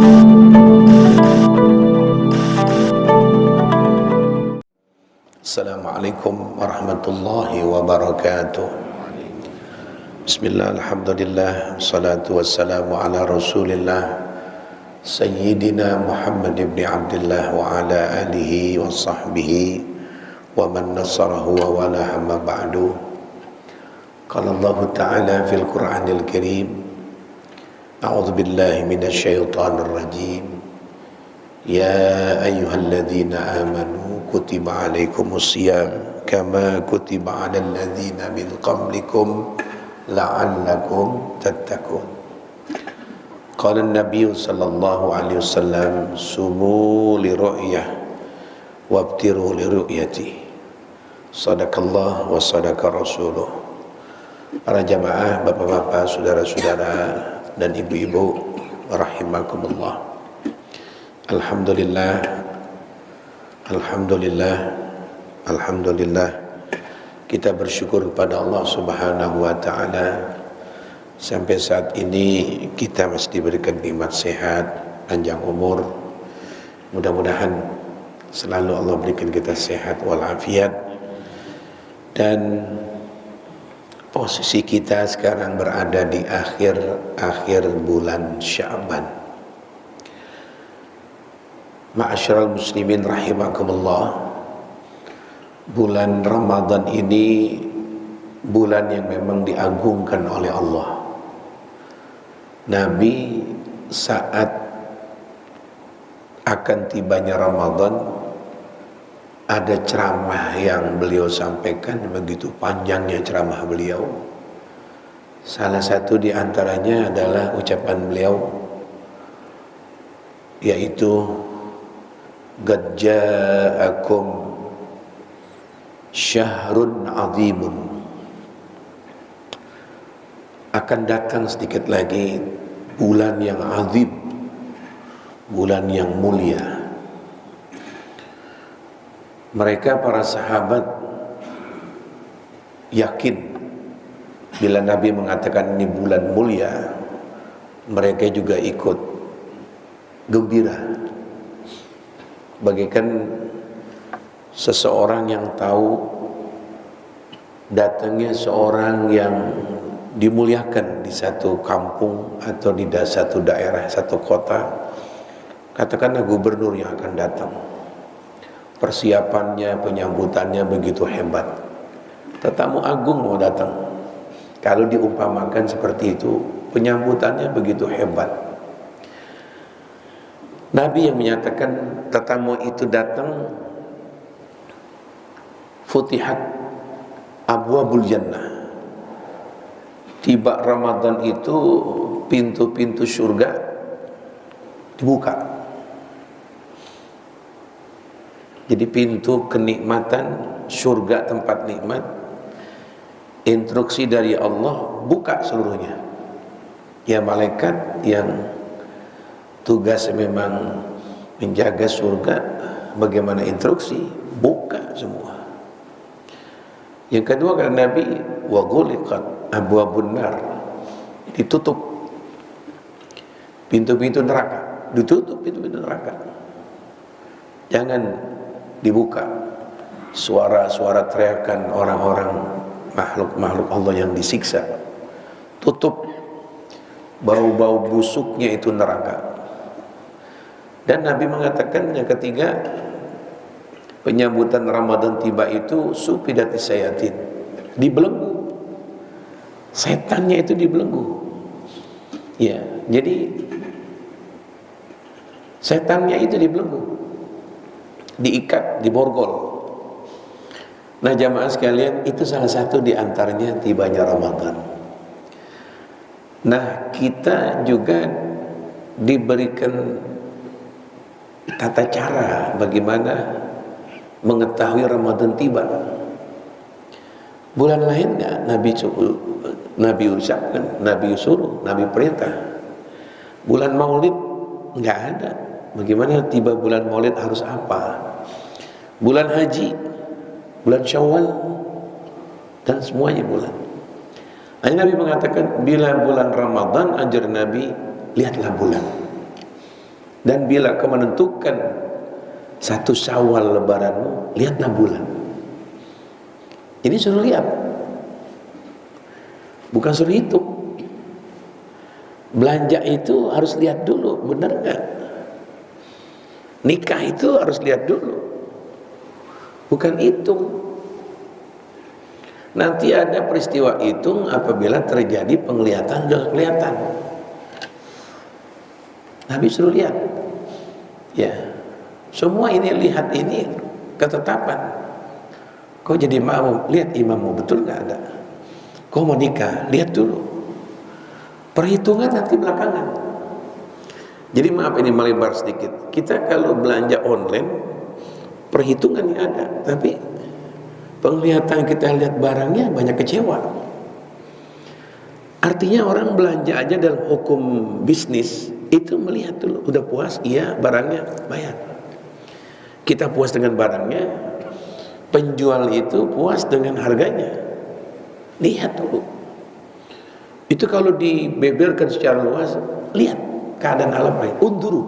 Assalamualaikum warahmatullahi wabarakatuh. Bismillah, alhamdulillah, salatu wassalamu ala rasulillah Sayyidina Muhammad ibn Abdullah wa ala alihi wa sahbihi wa man nasarahu wa wala hamma ba'du. Qala Allah Ta'ala fil Qur'anil Karim, a'udzu billahi minasy syaithanir rajim. Ya ayyuhalladzina amanu kutiba alaikumus syiyam kama kutiba alal ladzina min qablikum la'allakum tattaqun. Qala an-nabiy sallallahu alaihi wasallam sumu li ru'yah wabtiru li ru'yati. Sadaqallah wa sadaqa rasuluh. Para jamaah, bapak-bapak, saudara-saudara dan ibu-ibu rahimakumullah. Alhamdulillah, Alhamdulillah, Alhamdulillah, kita bersyukur kepada Allah Subhanahu wa Ta'ala. Sampai saat ini kita masih diberikan nikmat sehat, panjang umur. Mudah-mudahan selalu Allah berikan kita sehat walafiat. Dan posisi kita sekarang berada di akhir bulan Sya'ban. Ma'asyiral muslimin rahimakumullah, bulan Ramadan ini bulan yang memang diagungkan oleh Allah. Nabi saat akan tibanya Ramadan ada ceramah yang beliau sampaikan, begitu panjangnya ceramah beliau. Salah satu di antaranya adalah ucapan beliau, yaitu qad ja'akum syahrun 'azimun. Akan datang sedikit lagi bulan yang azim, bulan yang mulia. Mereka para sahabat yakin bila Nabi mengatakan ini bulan mulia, mereka juga ikut gembira. Bagaikan seseorang yang tahu datangnya seorang yang dimuliakan di satu kampung atau di satu daerah, satu kota, katakanlah gubernur yang akan datang. Persiapannya, penyambutannya begitu hebat. Tetamu agung mau datang. Kalau diumpamakan seperti itu, penyambutannya begitu hebat. Nabi yang menyatakan tetamu itu datang, futihat abwabul jannah. Tiba Ramadan itu pintu-pintu surga dibuka. Jadi pintu kenikmatan surga, tempat nikmat, instruksi dari Allah buka seluruhnya. Ya, malaikat yang tugas memang menjaga surga, bagaimana instruksi, buka semua. Yang kedua kata Nabi, wa ghuliqat abwabun nar, ditutup pintu-pintu neraka, ditutup pintu-pintu neraka, jangan dibuka. Suara-suara teriakan orang-orang makhluk-makhluk Allah yang disiksa, tutup. Bau-bau busuknya itu neraka. Dan Nabi mengatakan yang ketiga, penyambutan Ramadan tiba itu supidati syayatin, dibelenggu. Setannya itu dibelenggu. Ya, jadi setannya itu dibelenggu, diikat, diborgol. Nah jamaah sekalian, itu salah satu di antaranya tibanya Ramadan. Nah kita juga diberikan tata cara bagaimana mengetahui Ramadan tiba. Bulan lain enggak Nabi ucapkan, Nabi suruh, Nabi perintah. Bulan Maulid enggak ada. Bagaimana tiba bulan Maulid harus apa? Bulan haji, bulan Syawal, dan semuanya bulan. Hanya Nabi mengatakan bila bulan Ramadan, ajar Nabi, lihatlah bulan. Dan bila kau menentukan satu Syawal lebaranmu, lihatlah bulan. Jadi suruh lihat, bukan suruh hitung. Belanja itu harus lihat dulu, benar nggak? Nikah itu harus lihat dulu, bukan hitung. Nanti ada peristiwa hitung apabila terjadi penglihatan sudah kelihatan. Nabi suruh lihat, ya. Semua ini lihat, ini ketetapan. Kau jadi makmum, lihat imammu betul nggak ada. Kau mau nikah, lihat dulu. Perhitungan nanti belakangan. Jadi maaf ini melebar sedikit. Kita kalau belanja online, perhitungannya ada, tapi penglihatan kita lihat barangnya banyak kecewa. Artinya orang belanja aja dalam hukum bisnis itu melihat dulu, udah puas, iya barangnya, bayar. Kita puas dengan barangnya, penjual itu puas dengan harganya, lihat dulu. Itu kalau dibeberkan secara luas, lihat keadaan alam raya, unduru.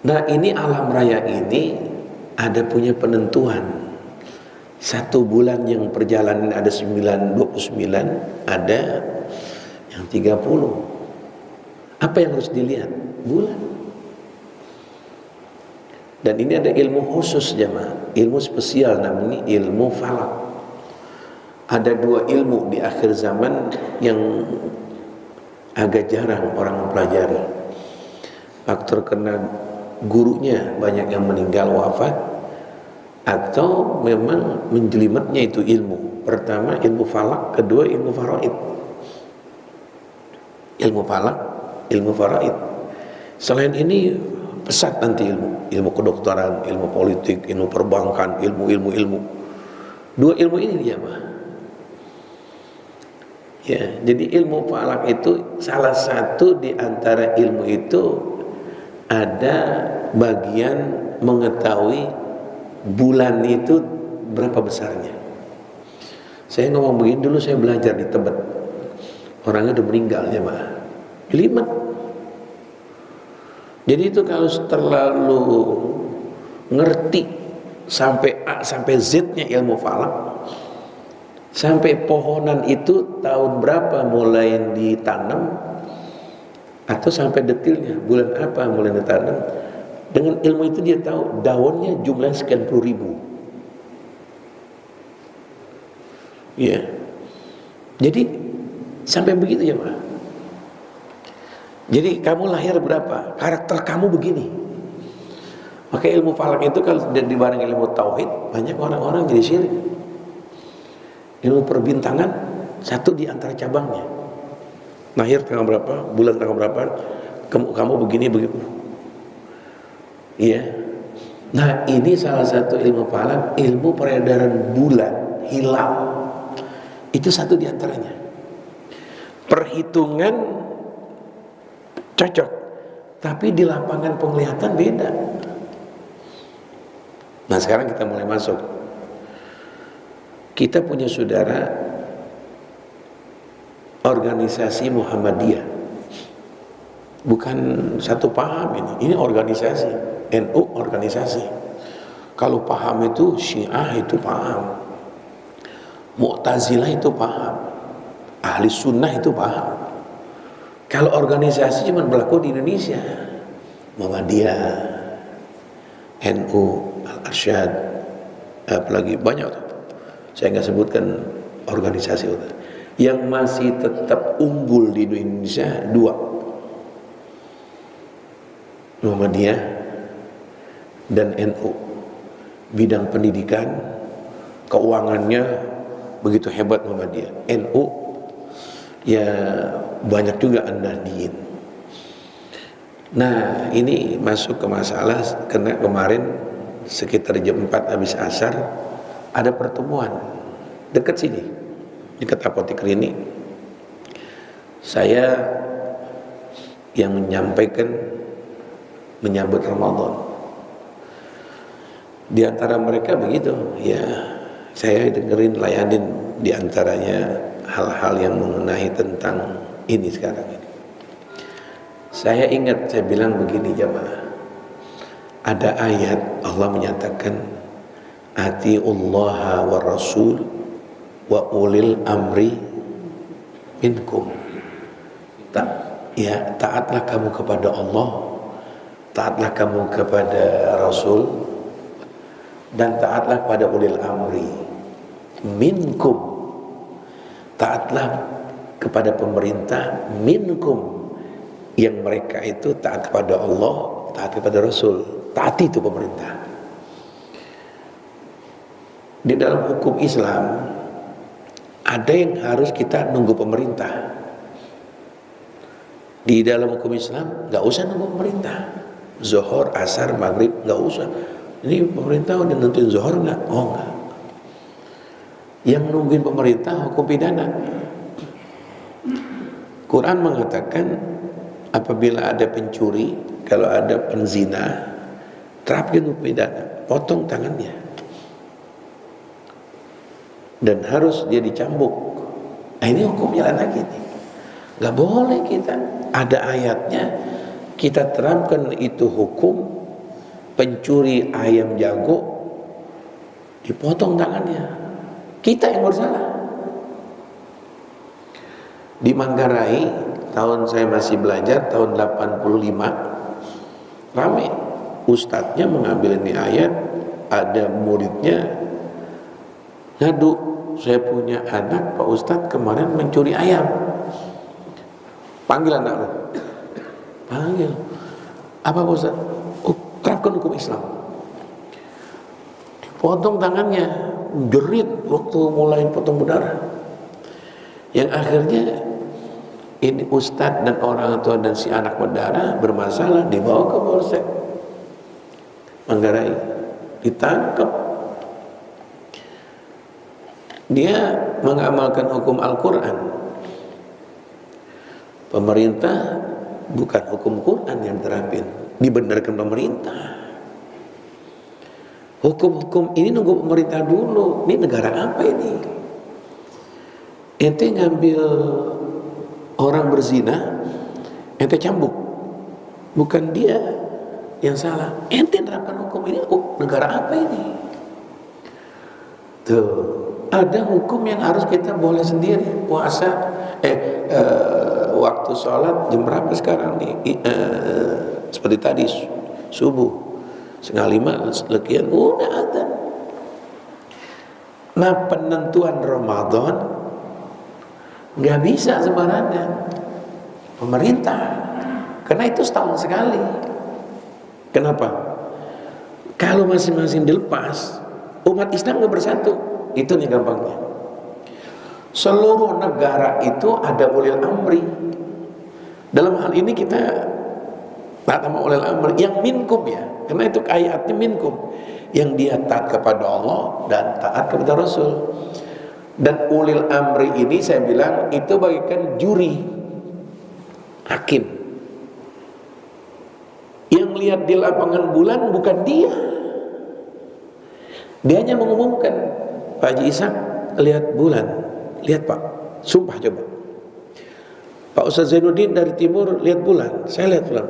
Nah ini alam raya ini ada punya penentuan. Satu bulan yang perjalanan ada 29, ada yang 30. Apa yang harus dilihat? Bulan. Dan ini ada ilmu khusus jemaah, ilmu spesial namanya ilmu falak. Ada dua ilmu di akhir zaman yang agak jarang orang mempelajari. Faktor karena gurunya banyak yang meninggal wafat, atau memang menjelimetnya itu ilmu. Pertama ilmu falak, kedua ilmu faraid. Ilmu falak, ilmu faraid. Selain ini pesat nanti ilmu kedokteran, ilmu politik, ilmu perbankan, ilmu. Dua ilmu ini dia mah. Ya, jadi ilmu falak itu salah satu di antara ilmu itu ada bagian mengetahui bulan itu berapa besarnya. Saya ngomong begini dulu, saya belajar di Tebet. Orangnya udah meninggal ya mah. Jelimet. Jadi itu kalau terlalu ngerti sampai A sampai Z-nya ilmu falak, sampai pohonan itu tahun berapa mulai ditanam, atau sampai detilnya bulan apa mulai ditanam, dengan ilmu itu dia tahu daunnya jumlahnya sekian puluh ribu. Ya, jadi sampai begitu ya Pak. Jadi kamu lahir berapa, karakter kamu begini. Maka ilmu falak itu kalau dibareng ilmu tauhid, banyak orang-orang jadi syirik. Ilmu perbintangan satu di antara cabangnya. Lahir tanggal berapa, bulan tanggal berapa, kamu begini begitu. Iya. Nah ini salah satu ilmu falak, ilmu peredaran bulan, hilal. Itu satu di antaranya. Perhitungan cocok, tapi di lapangan penglihatan beda. Nah sekarang kita mulai masuk. Kita punya saudara organisasi Muhammadiyah, bukan satu paham ini organisasi NU, organisasi. Kalau paham itu Syiah itu paham, Mu'tazilah itu paham, Ahli Sunnah itu paham. Kalau organisasi cuma berlaku di Indonesia, Muhammadiyah, NU, Al-Arsyad, apalagi banyak tuh. Saya nggak sebutkan organisasi itu. Yang masih tetap unggul di Indonesia dua, Muhammadiyah dan NU. Bidang pendidikan, keuangannya begitu hebat Muhammadiyah. NU ya banyak juga an-Nahdliyin. Nah ini masuk ke masalah karena kemarin sekitar jam 4 habis asar ada pertemuan dekat sini, dekat apotek klinik. Saya yang menyampaikan menyambut Ramadan. Di antara mereka begitu, ya saya dengerin, layanin di antaranya hal-hal yang mengenai tentang ini sekarang ini. Saya ingat saya bilang begini jamaah. Ada ayat Allah menyatakan atiullaha wa rasul wa ulil amri minkum. Taatlah kamu kepada Allah, taatlah kamu kepada Rasul, dan taatlah kepada ulil amri minkum. Taatlah kepada pemerintah minkum, yang mereka itu taat kepada Allah, taat kepada Rasul. Taati itu pemerintah. Di dalam hukum Islam ada yang harus kita nunggu pemerintah. Di dalam hukum Islam nggak usah nunggu pemerintah. Zuhur, asar, maghrib nggak usah. Ini pemerintah udah nentuin zuhur nggak? Oh nggak. Yang nungguin pemerintah hukum pidana. Quran mengatakan apabila ada pencuri, kalau ada penzina, terapkan hukum pidana, potong tangannya, dan harus dia dicambuk. Nah ini hukum jalan lagi nih. Nggak boleh kita ada ayatnya kita terapkan itu hukum. Pencuri ayam jago dipotong tangannya, kita yang bersalah. Di Manggarai tahun saya masih belajar tahun 85, rame ustadznya mengambil ini ayat, ada muridnya ngadu, saya punya anak Pak Ustadz kemarin mencuri ayam. Panggil anak lu. Panggil. Apa Pak Ustadz? Oh, terapkan hukum Islam. Dipotong tangannya, jerit waktu mulai potong berdarah. Yang akhirnya ini Ustadz dan orang tua dan si anak berdarah bermasalah, dibawa ke Polsek Manggarai, ditangkap. Dia mengamalkan hukum Al-Quran. Pemerintah bukan hukum Quran yang terapin, dibenarkan pemerintah. Hukum-hukum ini nunggu pemerintah dulu. Ini negara apa ini? Ente ngambil orang berzina, ente cambuk, bukan dia yang salah. Ente terapkan hukum ini. Oh, negara apa ini? Tuh, ada hukum yang harus kita boleh sendiri. Puasa, waktu sholat jam berapa sekarang nih? Seperti tadi subuh 4:30 sekian udah ada. Nah penentuan Ramadan nggak bisa sembarangan pemerintah, karena itu setahun sekali. Kenapa? Kalau masing-masing dilepas, umat Islam nggak bersatu. Itu nih gampangnya. Seluruh negara itu ada ulil amri. Dalam hal ini kita taat sama ulil amri yang minkum ya, karena itu ayatnya minkum, yang dia taat kepada Allah dan taat kepada Rasul. Dan ulil amri ini saya bilang itu bagaikan juri, hakim. Yang lihat di lapangan bulan bukan dia. Dia hanya mengumumkan, Pak Haji Ishak lihat bulan. Lihat Pak, sumpah coba. Pak Ustaz Zainuddin dari timur lihat bulan, saya lihat bulan.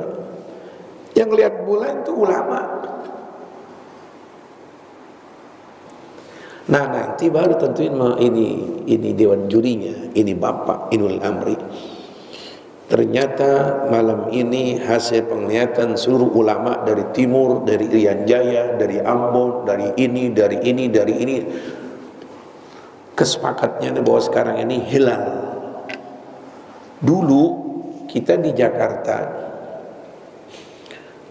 Yang lihat bulan itu ulama. Nah nanti baru tentuin ini dewan jurinya, ini bapak, ini ulil amri. Ternyata malam ini hasil penglihatan seluruh ulama dari timur, dari Irian Jaya, dari Ambon, dari ini, dari ini, dari ini. Kesepakatnya bahwa sekarang ini hilal. Dulu kita di Jakarta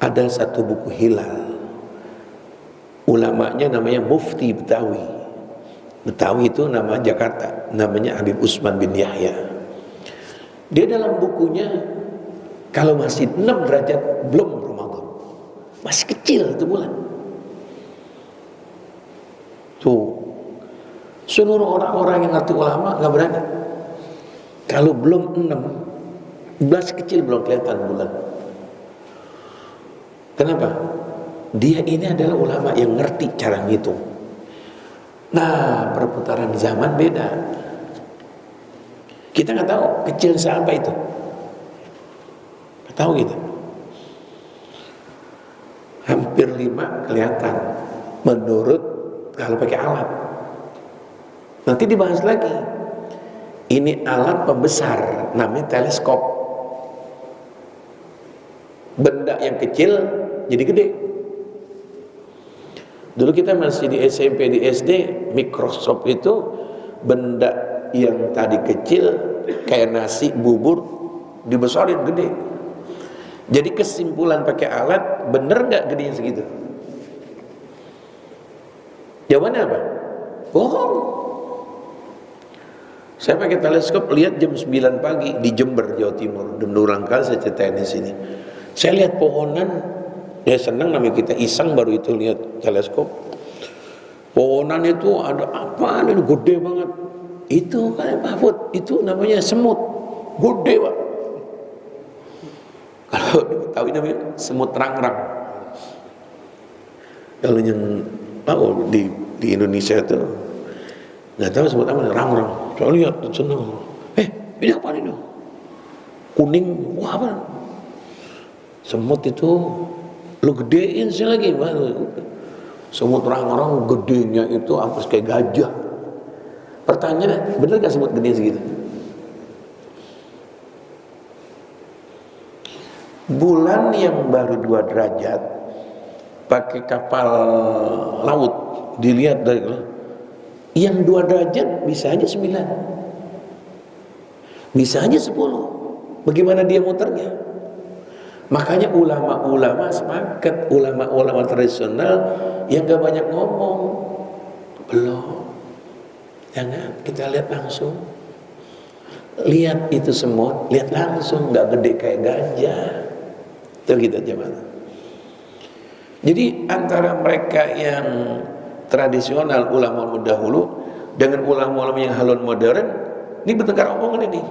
ada satu buku hilal. Ulamanya namanya Mufti Betawi. Betawi itu nama Jakarta, namanya Habib Usman bin Yahya. Dia dalam bukunya kalau masih 6 derajat belum Ramadan. Masih kecil itu bulan. Tuh. Seluruh orang-orang yang ngerti ulama nggak berani. Kalau belum 6, 11 kecil belum kelihatan bulan. Kenapa? Dia ini adalah ulama yang ngerti cara ngitung. Nah, perputaran zaman beda. Kita nggak tahu kecil siapa itu. Tahu gitu? Hampir 5 kelihatan menurut kalau pakai alat. Nanti dibahas lagi. Ini alat pembesar, namanya teleskop. Benda yang kecil jadi gede. Dulu kita masih di SMP, di SD, mikroskop itu benda yang tadi kecil kayak nasi, bubur, dibesarin gede. Jadi kesimpulan pakai alat, bener nggak gedenya segitu? Jawabannya apa? Bohong. Saya pakai teleskop lihat jam 9 pagi di Jember, Jawa Timur. Dan berulang kali saya ceritain di sini. Saya lihat pohonan, ya senang namanya kita iseng baru itu lihat teleskop. Pohonan itu ada apa? Ini gede banget. Itu kan Mahfud, itu namanya semut. Gede, Pak. Kalau di Betawi namanya semut rangrang. Kalau yang tahu di Indonesia itu nggak tahu semut apa, rangrang. Saya lihat senang. Ini apa ini? Kuning, wah apa? Semut itu lu gedein sih lagi, semut rangrang gedenya itu apa kayak gajah. Pertanyaannya, bener gak semut gede segitu? Bulan yang baru 2 derajat pakai kapal laut dilihat dari yang 2 derajat bisa aja 9, bisa aja 10. Bagaimana dia muternya? Makanya ulama-ulama sepakat, ulama-ulama tradisional yang gak banyak ngomong. Belum, jangan, kita lihat langsung. Lihat itu semut, lihat langsung, gak gede kayak gajah. Itu gitu aja mana. Jadi antara mereka yang tradisional, ulama dahulu, dengan ulama-ulama yang halun modern, ini bertengkar omongan ini.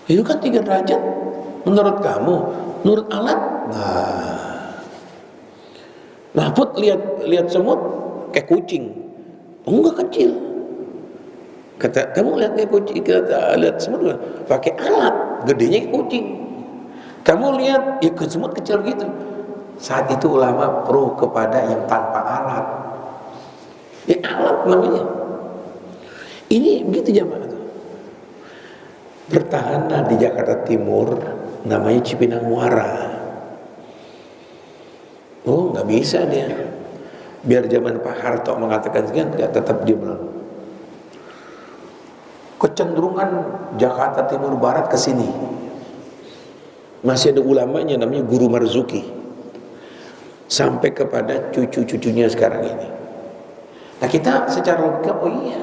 Itu kan 3 derajat menurut kamu, menurut alat. Nah Put lihat semut kayak kucing. Enggak kecil. Kata kamu lihat kayak kucing, lihat semut pakai alat, gedenya kayak kucing. Kamu lihat ya semut kecil gitu. Saat itu ulama pro kepada yang tanpa alat. Ya alat namanya. Ini begitu jamaah. Bertahanlah di Jakarta Timur, namanya Cipinang Muara. Oh, nggak bisa dia. Biar zaman Pak Harto mengatakan sekian, nggak, tetap dia bilang. Kecenderungan Jakarta Timur Barat ke sini. Masih ada ulamanya namanya Guru Marzuki. Sampai kepada cucu-cucunya sekarang ini. Nah kita secara logika, oh iya,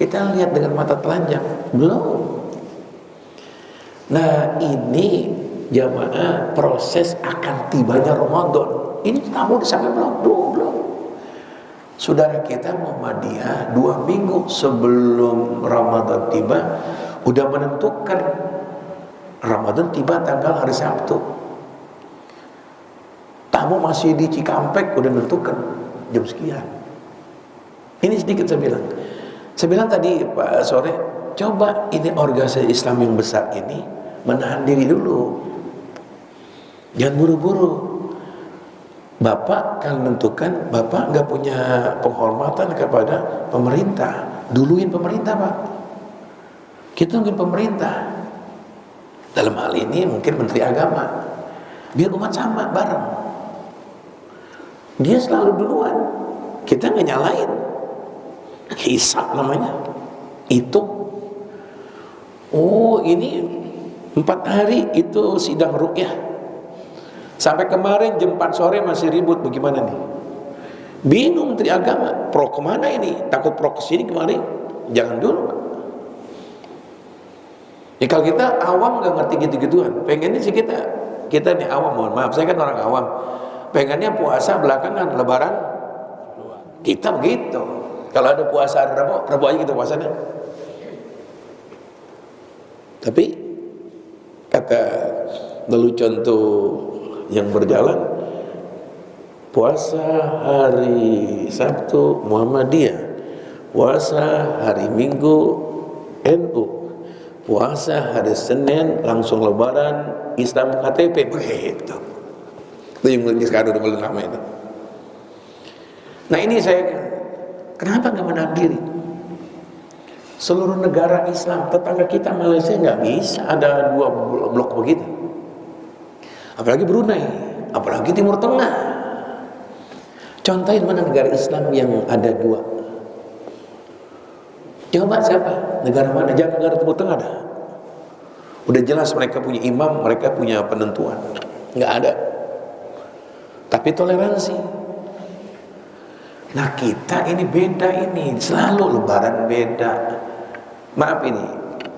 kita lihat dengan mata telanjang, belum. Nah ini jamaah proses akan tibanya Ramadan. Ini kamu sampai belum? Saudara kita Muhammadiyah 2 minggu sebelum Ramadan tiba udah menentukan Ramadan tiba tanggal hari Sabtu. Kamu masih di Cikampek udah menentukan jam sekian. Ini sedikit saya bilang tadi Pak sore, coba ini organisasi Islam yang besar ini menahan diri dulu, jangan buru-buru. Bapak kalau menentukan, Bapak nggak punya penghormatan kepada pemerintah. Duluin pemerintah Pak, kita nungguin pemerintah. Dalam hal ini mungkin Menteri Agama, biar umat sama bareng. Dia selalu duluan, kita nggak nyalain. Hisab namanya, itu. Oh ini 4 hari itu sidang ruqyah. Sampai kemarin jam 4 sore masih ribut, bagaimana nih? Bingung Menteri Agama, pro kemana ini? Takut pro kesini kemari? Jangan dulu. Ya kalau kita awam nggak ngerti gitu-gituan, pengennya sih kita nih awam, mohon maaf, saya kan orang awam, pengennya puasa belakangan, Lebaran kita begitu. Kalau ada puasa Rabu aja kita puasanya. Tapi kata lelucon tuh yang berjalan, puasa hari Sabtu Muhammadiyah, puasa hari Minggu NU, puasa hari Senin langsung Lebaran, Islam KTP begitu. Itu yang sekarang udah mulai lama itu. Nah ini saya, kenapa nggak menadiri seluruh negara Islam? Tetangga kita Malaysia nggak bisa ada 2 blok begitu, apalagi Brunei, apalagi Timur Tengah. Contohin mana negara Islam yang ada 2? Coba siapa? Negara mana? Jangan negara Timur Tengah dah. Udah jelas mereka punya imam, mereka punya penentuan. Nggak ada. Tapi toleransi. Nah kita ini beda ini, selalu Lebaran beda. Maaf ini,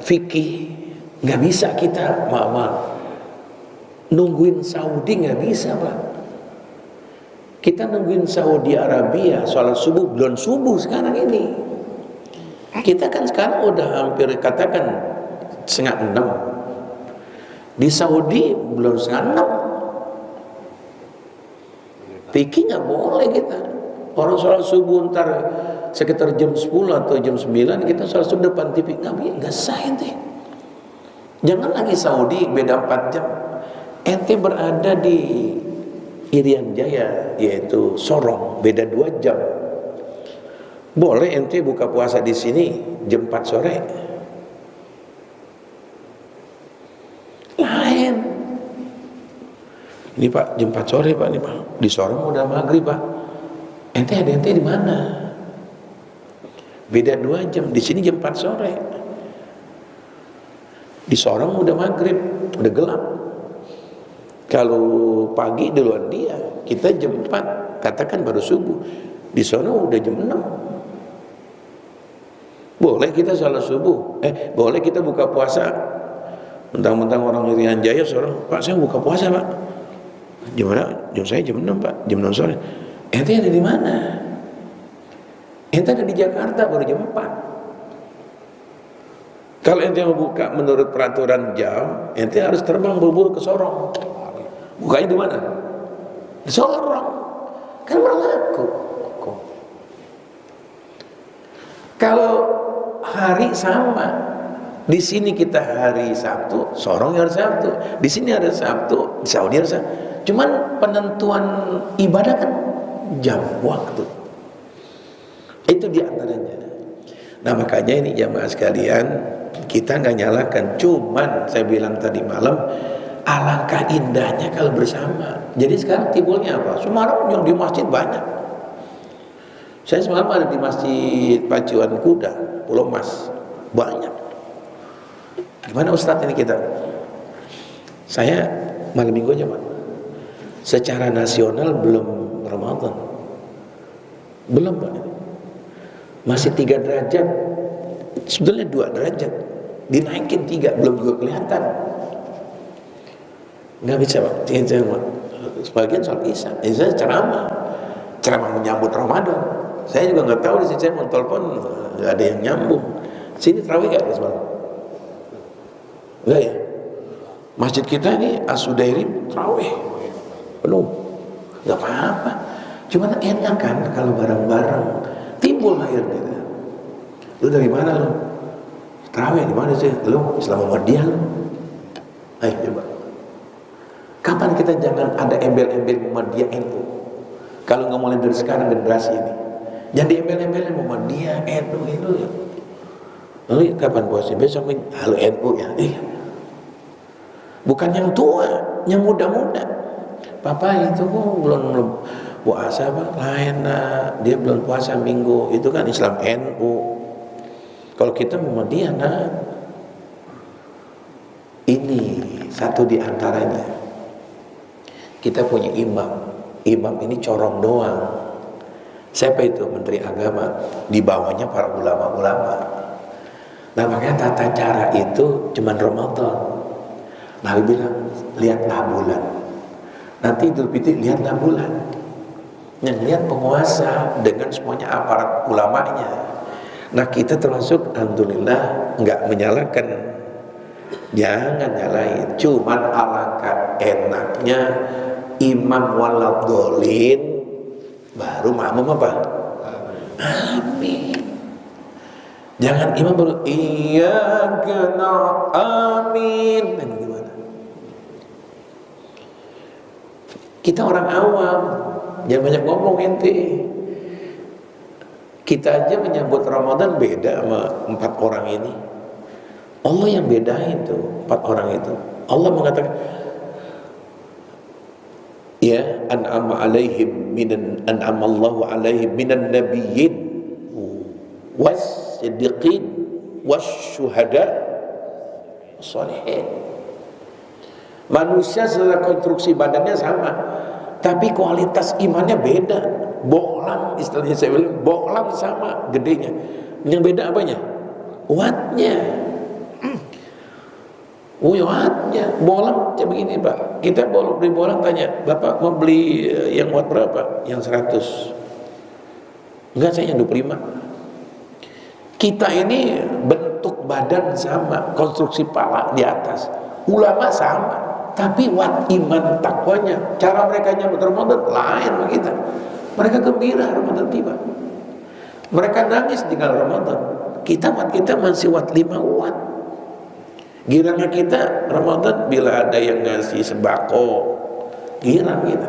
fikih nggak bisa kita, maaf. Nungguin Saudi nggak bisa Pak. Kita nungguin Saudi Arabia sholat subuh belum subuh sekarang ini. Kita kan sekarang udah hampir katakan 5:30. Di Saudi belum 5:30. Fikih nggak boleh kita. Orang sholat subuh ntar sekitar jam 10 atau jam 9 kita sholat subuh depan TV, nggak sah ente. Jangan lagi Saudi beda 4 jam. Ente berada di Irian Jaya, yaitu Sorong, beda 2 jam. Boleh ente buka puasa di sini jam 4 sore. Lain. Ini Pak, jam 4 sore Pak, ini Pak. Di Sorong udah maghrib Pak. Ente di mana? Beda 2 jam. Di sini jam 4 sore. Di Sorong udah maghrib, udah gelap. Kalau pagi duluan dia, kita jam 4, katakan baru subuh. Di sana udah jam 6. Boleh kita salat subuh, boleh kita buka puasa. Mentang-mentang orang Irian Jaya seorang, Pak saya buka puasa Pak. Gimana? Jam saya jam 6 Pak, jam 6 sore. Ente ada di mana? Ente ada di Jakarta baru jam 4. Kalau ente mau buka menurut peraturan jam, ente harus terbang buru-buru ke Sorong. Bukanya di mana? Di Sorong. Kan berlaku. Kalau hari sama, di sini kita hari Sabtu, Sorong hari Sabtu. Di sini ada Sabtu, di Saudi hari Sabtu. Cuman penentuan ibadah kan jam waktu. Itu diantaranya. Nah makanya ini jamaah sekalian, kita nggak nyalakan. Cuman saya bilang tadi malam, alangkah indahnya kalau bersama. Jadi sekarang timbulnya apa? Semalam yang di masjid banyak. Saya semalam ada di Masjid Pacuan Kuda, Pulau Mas, banyak. Gimana Ustadz ini kita? Saya malam minggu aja Pak. Secara nasional belum Ramadan, belum Pak. Masih 3 derajat, sebetulnya 2 derajat, dinaikin 3, belum juga kelihatan. Nggak bisa Pak. Sebagian soal Isya, Isya ceramah menyambut Ramadan. Saya juga nggak tahu di sini, saya mau telepon nggak ada yang nyambung. Sini terawih nggak semalam? Nggak ya? Masjid kita ini As-Sudairim terawih penuh, nggak apa-apa. Cuma enak kan kalau bareng-bareng timbul air gitu. Lu dari mana lu? Terawih di mana sih? Lu Islam Muhammadiyah lu? Ayo coba. Kapan kita jangan ada embel-embel Muhammadiyah NU? Kalau nggak mulai dari sekarang generasi ini. Jangan diembel-embelin Muhammadiyah, NU itu. Lalu kapan puasa? Besok halo NU ya. Bukan yang tua, yang muda-muda. Papa itu belum puasa Pak, lain dia belum puasa minggu. Itu kan Islam NU. Kalau kita Muhammadiyah ini satu di antaranya. Kita punya imam. Imam ini corong doang. Siapa itu? Menteri Agama. Di bawahnya para ulama-ulama. Nah makanya tata cara itu cuman Ramadan. Nabi bilang, lihatlah bulan. Nanti Idul Fitri lihatlah bulan. Yang lihat penguasa dengan semuanya aparat ulamanya. Nah kita termasuk alhamdulillah nggak menyalahkan. Jangan nyalain. Cuman alangkah enaknya imam waladhdallin baru makmum apa? Amin. Jangan imam baru iyyaka amin. Dan gimana? Kita orang awam, jangan banyak ngomong ente. Kita aja menyambut Ramadan beda sama 4 orang ini. Allah yang bedain tuh 4 orang itu. Allah mengatakan, ya an'ama alaihim an'amallahu alaihim minan nabiyyin was-siddiqin was-syuhada was-shalihin. Manusia secara konstruksi badannya sama, tapi kualitas imannya beda. Bohlam, istilahnya saya bilang, bohlam sama gedenya. Yang beda apanya? Wattnya. Wattnya. Bohlam kayak begini Pak. Kita beli bohlam, tanya, Bapak mau beli yang watt berapa? Yang 100. Enggak, saya yang 25. Kita ini bentuk badan sama, konstruksi pala di atas. Ulama sama, tapi watt iman takwanya, cara mereka nyambut Ramadan lain sama kita. Mereka gembira Ramadan tiba. Mereka nangis dengan Ramadan. Kita masih watt 5 watt. Girangnya kita Ramadan bila ada yang ngasih sembako, girang kita.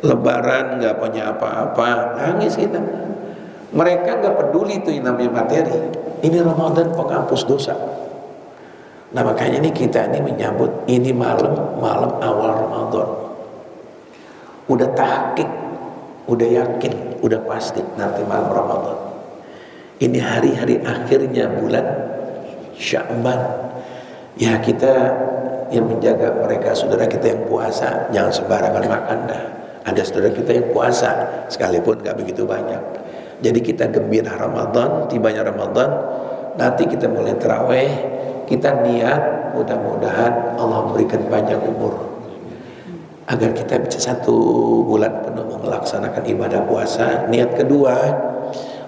Lebaran nggak punya apa-apa, nangis kita. Mereka nggak peduli tuh yang namanya materi. Ini Ramadan penghapus dosa. Nah makanya ini kita ini menyambut ini malam awal Ramadan. Udah tahqiq, udah yakin, udah pasti nanti malam Ramadan. Ini hari-hari akhirnya bulan Sya'ban. Ya kita yang menjaga mereka, saudara kita yang puasa, jangan sembarangan makan dah. Ada saudara kita yang puasa, sekalipun gak begitu banyak. Jadi kita gembira Ramadan, tibanya Ramadan, nanti kita mulai tarawih, kita niat mudah-mudahan Allah berikan banyak umur, agar kita bisa 1 bulan penuh melaksanakan ibadah puasa. Niat kedua,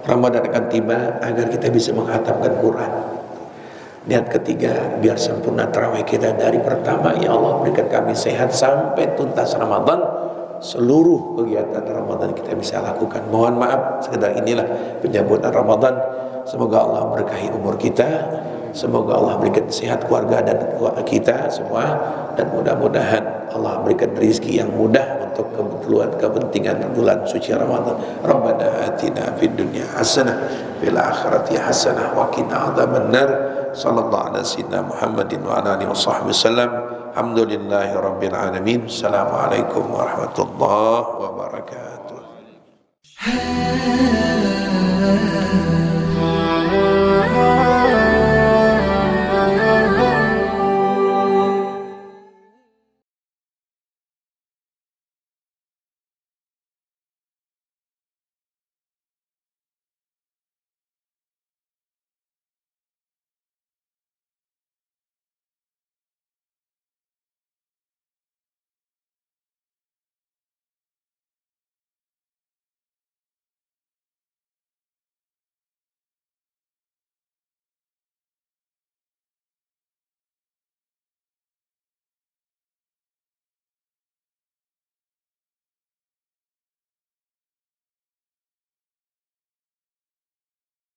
Ramadan akan tiba agar kita bisa menghatamkan Quran. Niat ketiga, biar sempurna tarawih kita dari pertama, ya Allah berikan kami sehat sampai tuntas Ramadan. Seluruh kegiatan Ramadan kita bisa lakukan. Mohon maaf, sekedar inilah penyambutan Ramadan. Semoga Allah berkahi umur kita, semoga Allah berikan sehat keluarga dan kita semua, dan mudah-mudahan Allah berikan rezeki yang mudah untuk kepentingan bulan suci Ramadan. Rabbana atina fid dunya hasanah fil akhirati hasanah wa qina adzabannar. Sallallahu ala sayyidina Muhammadin wa ala alihi washabbihi wasallam. Alhamdulillahi rabbil alamin. Assalamualaikum warahmatullahi wabarakatuh.